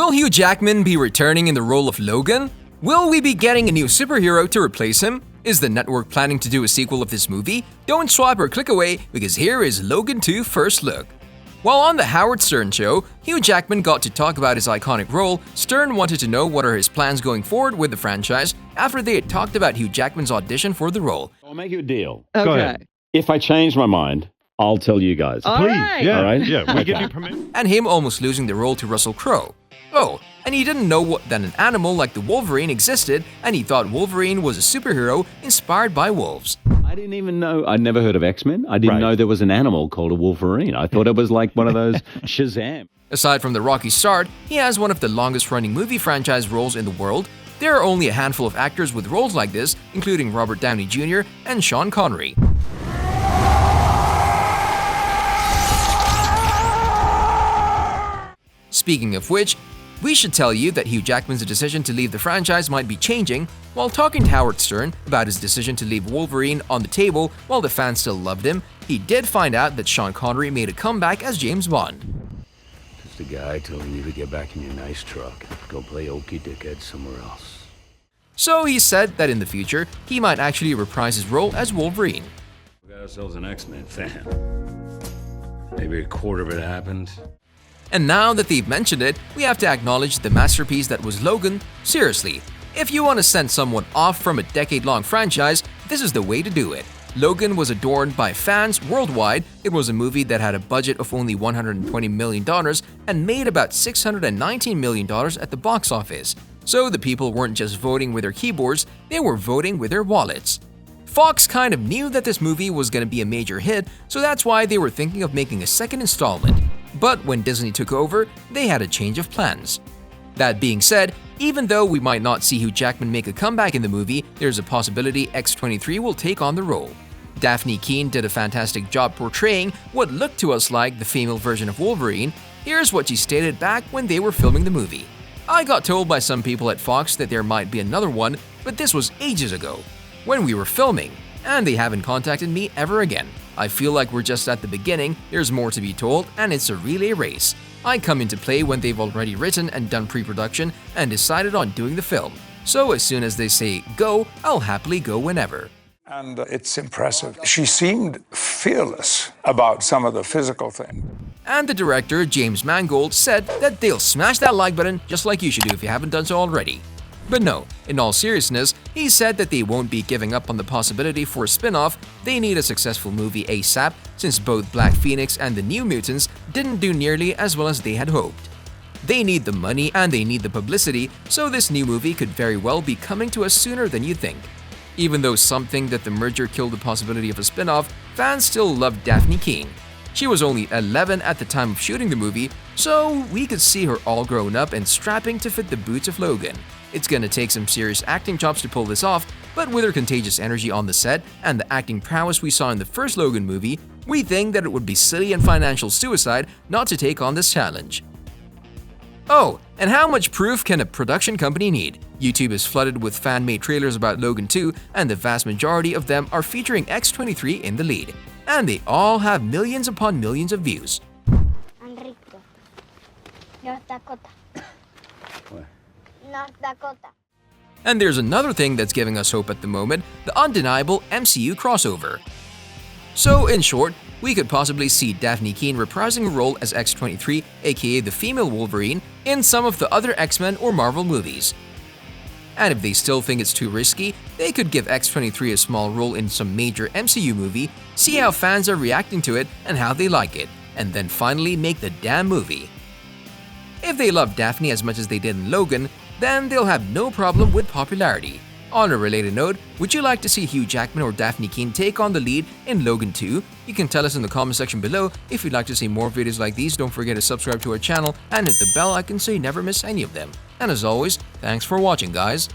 Will Hugh Jackman be returning in the role of Logan? Will we be getting a new superhero to replace him? Is the network planning to do a sequel of this movie? Don't swipe or click away because here is Logan 2 First Look. While on the Howard Stern show, Hugh Jackman got to talk about his iconic role. Stern wanted to know what are his plans going forward with the franchise after they had talked about Hugh Jackman's audition for the role. I'll make you a deal. Okay. Go ahead. If I change my mind, I'll tell you guys. All Please, right. yeah, All right? yeah, we give you permission. And him almost losing the role to Russell Crowe. Oh, and he didn't know that an animal like the Wolverine existed, and he thought Wolverine was a superhero inspired by wolves. I didn't even know. I'd never heard of X-Men. I didn't Right. know there was an animal called a Wolverine. I thought it was like one of those Shazam. Aside from the rocky start, he has one of the longest-running movie franchise roles in the world. There are only a handful of actors with roles like this, including Robert Downey Jr. and Sean Connery. Speaking of which, we should tell you that Hugh Jackman's decision to leave the franchise might be changing. While talking to Howard Stern about his decision to leave Wolverine on the table while the fans still loved him, he did find out that Sean Connery made a comeback as James Bond. Just the guy telling you to get back in your nice truck and go play okey dickhead somewhere else. So he said that in the future, he might actually reprise his role as Wolverine. We got ourselves an X-Men fan. Maybe a quarter of it happened. And now that they've mentioned it, we have to acknowledge the masterpiece that was Logan. Seriously, if you want to send someone off from a decade-long franchise, this is the way to do it. Logan was adored by fans worldwide. It was a movie that had a budget of only $120 million and made about $619 million at the box office. So the people weren't just voting with their keyboards, they were voting with their wallets. Fox kind of knew that this movie was going to be a major hit, so that's why they were thinking of making a second installment. But when Disney took over, they had a change of plans. That being said, even though we might not see Hugh Jackman make a comeback in the movie, there's a possibility X-23 will take on the role. Dafne Keen did a fantastic job portraying what looked to us like the female version of Wolverine. Here's what she stated back when they were filming the movie. "I got told by some people at Fox that there might be another one, but this was ages ago, when we were filming, and they haven't contacted me ever again. I feel like we're just at the beginning, there's more to be told, and it's a relay race. I come into play when they've already written and done pre-production and decided on doing the film. So as soon as they say go, I'll happily go whenever." And it's impressive. She seemed fearless about some of the physical things. And the director, James Mangold, said that they'll smash that like button just like you should do if you haven't done so already. But no, in all seriousness, he said that they won't be giving up on the possibility for a spin-off. They need a successful movie ASAP, since both Black Phoenix and the New Mutants didn't do nearly as well as they had hoped. They need the money and they need the publicity, so this new movie could very well be coming to us sooner than you think. Even though some think that the merger killed the possibility of a spin-off, fans still love Dafne Keen. She was only 11 at the time of shooting the movie, so we could see her all grown up and strapping to fit the boots of Logan. It's gonna take some serious acting chops to pull this off, but with her contagious energy on the set and the acting prowess we saw in the first Logan movie, we think that it would be silly and financial suicide not to take on this challenge. Oh, and how much proof can a production company need? YouTube is flooded with fan-made trailers about Logan 2, and the vast majority of them are featuring X-23 in the lead. And they all have millions upon millions of views. Enrico. North Dakota. North Dakota. And there's another thing that's giving us hope at the moment, the undeniable MCU crossover. So in short, we could possibly see Dafne Keen reprising a role as X-23, aka the female Wolverine, in some of the other X-Men or Marvel movies. And if they still think it's too risky, they could give X-23 a small role in some major MCU movie, see how fans are reacting to it and how they like it, and then finally make the damn movie. If they love Dafne as much as they did in Logan, then they'll have no problem with popularity. On a related note, would you like to see Hugh Jackman or Dafne Keen take on the lead in Logan 2? You can tell us in the comment section below. If you'd like to see more videos like these, don't forget to subscribe to our channel and hit the bell icon so you never miss any of them. And as always, thanks for watching, guys.